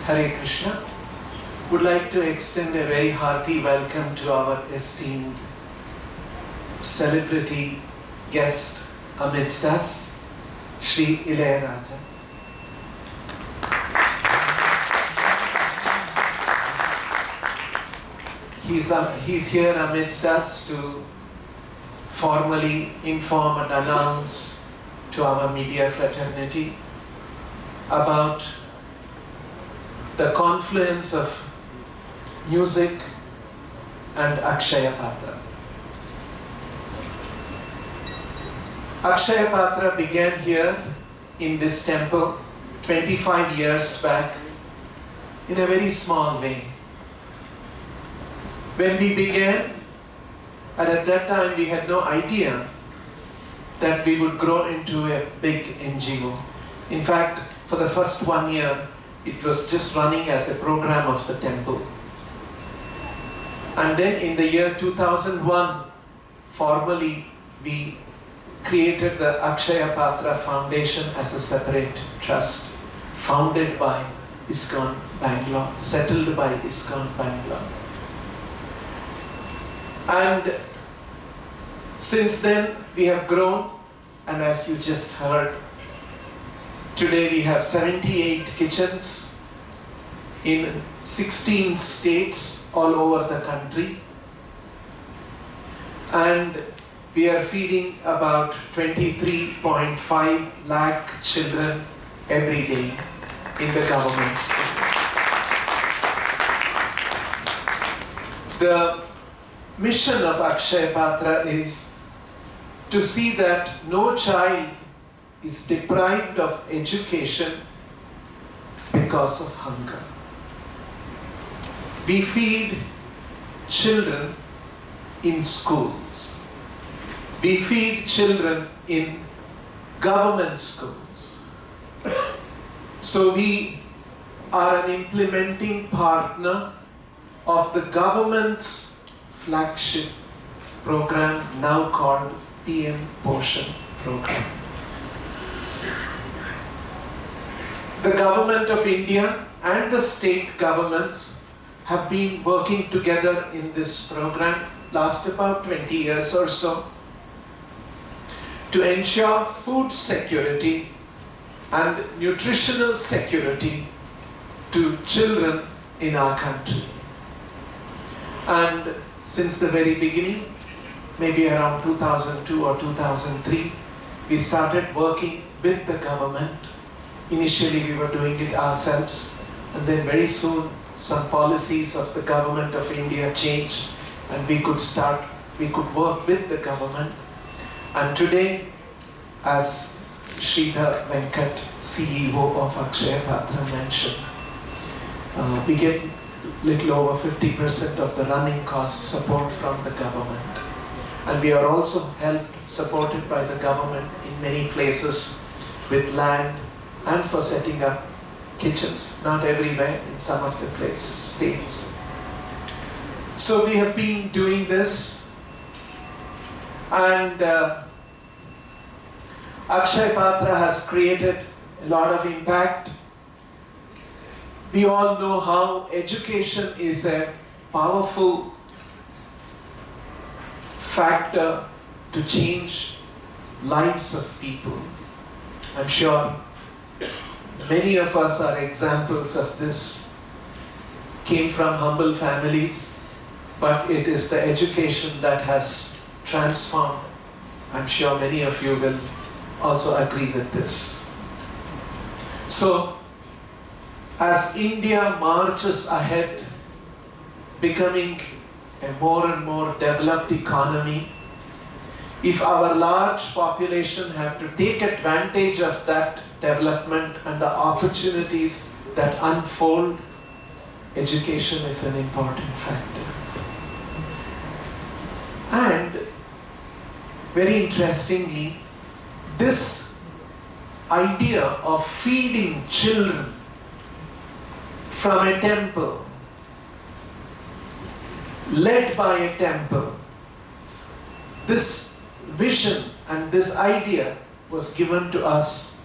Hare Krishna. Would like to extend a very hearty welcome to our esteemed celebrity guest amidst us, Shri Ilaiyaraaja. He's here amidst us to formally inform and announce to our media fraternity about the confluence of music and Akshaya Patra. Akshaya Patra began here in this temple 25 years back in a very small way. When we began, and at that time we had no idea that we would grow into a big NGO. In fact, for the first 1 year, it was just running as a program of the temple. And then in the year 2001, formally we created the Akshaya Patra Foundation as a separate trust, founded by ISKCON Bangalore, settled by ISKCON Bangalore. And since then we have grown, and as you just heard, today we have 78 kitchens in 16 states all over the country, and we are feeding about 23.5 lakh children every day in the government schools. The mission of Akshaya Patra is to see that no child is deprived of education because of hunger. We feed children in schools. We feed children in government schools. So we are an implementing partner of the government's flagship program, now called PM Poshan program. The government of India and the state governments have been working together in this program last about 20 years or so to ensure food security and nutritional security to children in our country. And since the very beginning, maybe around 2002 or 2003, we started working with the government. Initially we were doing it ourselves, and then very soon some policies of the government of India changed and we could work with the government. And today, as Sridhar Venkat, CEO of Akshaya Patra mentioned, we get little over 50% of the running cost support from the government. And we are also supported by the government in many places with land and for setting up kitchens, not everywhere, in some of the states. So we have been doing this, and Akshaya Patra has created a lot of impact. We all know how education is a powerful factor to change lives of people. I'm sure many of us are examples of this, came from humble families, but it is the education that has transformed. I'm sure many of you will also agree with this. So, as India marches ahead, becoming a more and more developed economy, if our large population have to take advantage of that development and the opportunities that unfold, education is an important factor. And very interestingly, this idea of feeding children from a temple, led by a temple, this vision and this idea was given to us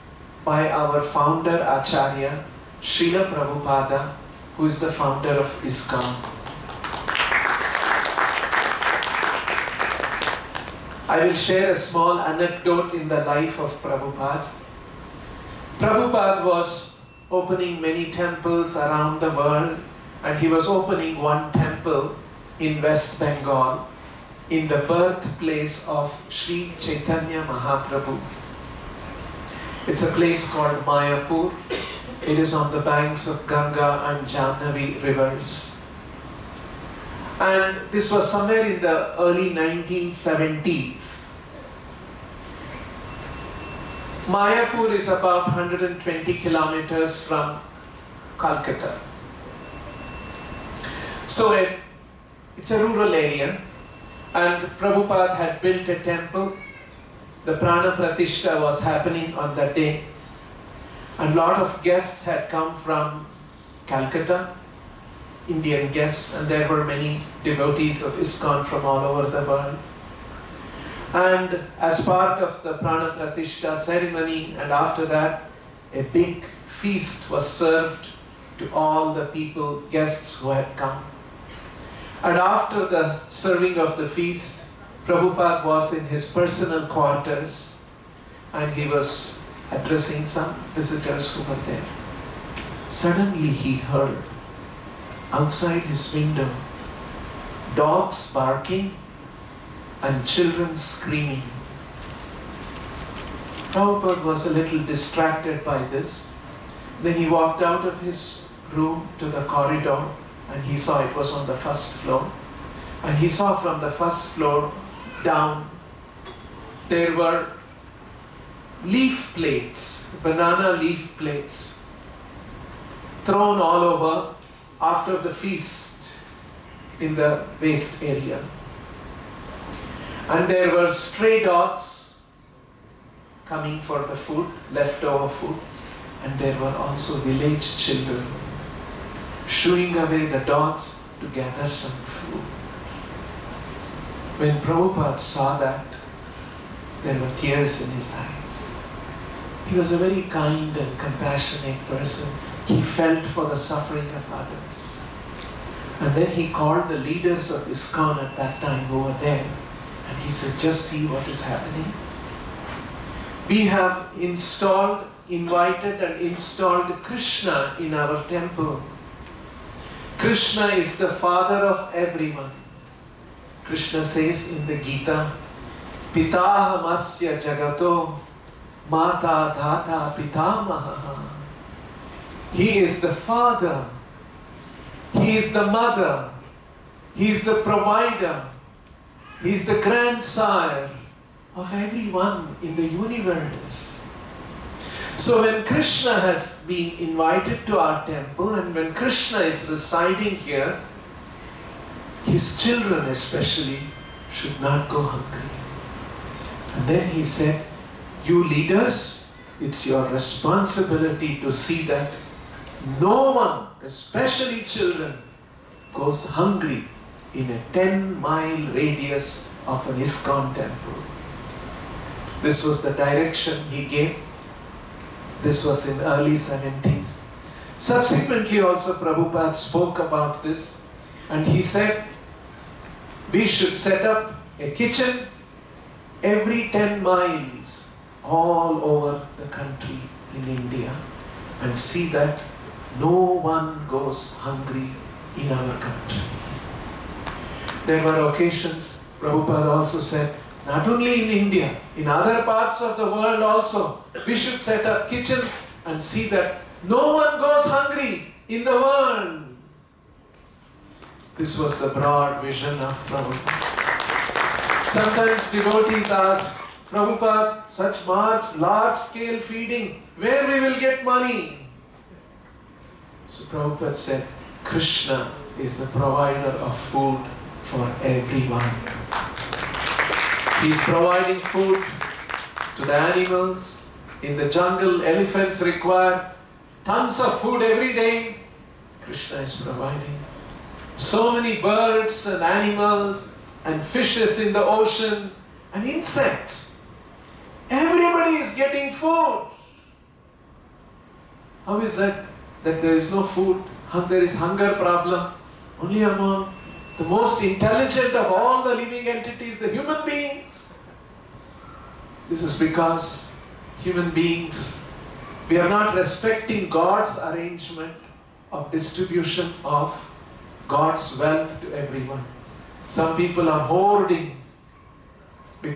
by our founder Acharya Srila Prabhupada, who is the founder of ISKCON. I will share a small anecdote in the life of Prabhupada. Prabhupada was opening many temples around the world, and he was opening one temple in West Bengal, in the birthplace of Shri Chaitanya Mahaprabhu. It's a place called Mayapur. It is on the banks of Ganga and Jamnavi rivers. And this was somewhere in the early 1970s. Mayapur is about 120 kilometers from Calcutta. So it's a rural area, and Prabhupada had built a temple. The Prana Pratishta was happening on that day, and a lot of guests had come from Calcutta, Indian guests, and there were many devotees of ISKCON from all over the world. And as part of the Prana Pratishta ceremony, and after that, a big feast was served to all the people, guests who had come. And after the serving of the feast, Prabhupada was in his personal quarters, and he was addressing some visitors who were there. Suddenly he heard outside his window dogs barking and children screaming. Prabhupada was a little distracted by this. Then he walked out of his room to the corridor, and he saw it was on the first floor. And he saw from the first floor down, there were leaf plates, banana leaf plates, thrown all over after the feast in the waste area. And there were stray dogs coming for the food, leftover food, and there were also village children shooing away the dogs to gather some food. When Prabhupada saw that, there were tears in his eyes. He was a very kind and compassionate person. He felt for the suffering of others. And then he called the leaders of ISKCON at that time who were there, and he said, just see what is happening. We have invited and installed Krishna in our temple. Krishna is the father of everyone. Krishna says in the Gita, Pitahamasya jagato mata dhata pitamaha. He is the father. He is the mother. He is the provider. He is the grandsire of everyone in the universe. So when Krishna has been invited to our temple, and when Krishna is residing here, his children especially should not go hungry. And then he said, you leaders, it's your responsibility to see that no one, especially children, goes hungry in a 10-mile radius of an ISKCON temple. This was the direction he gave. This was in early 70s. Subsequently also Prabhupada spoke about this, and he said we should set up a kitchen every 10 miles all over the country in India, and see that no one goes hungry in our country. There were occasions, Prabhupada also said, not only in India, in other parts of the world also, we should set up kitchens and see that no one goes hungry in the world. This was the broad vision of Prabhupada. Sometimes devotees ask, Prabhupada, such large-scale feeding, where we will get money? So Prabhupada said, Krishna is the provider of food for everyone. He is providing food to the animals. In the jungle, elephants require tons of food every day. Krishna is providing. So many birds and animals and fishes in the ocean and insects. Everybody is getting food. How is that that there is no food, there is hunger problem only among the most intelligent of all the living entities, the human beings. This is because human beings, we are not respecting God's arrangement of distribution of God's wealth to everyone. Some people are hoarding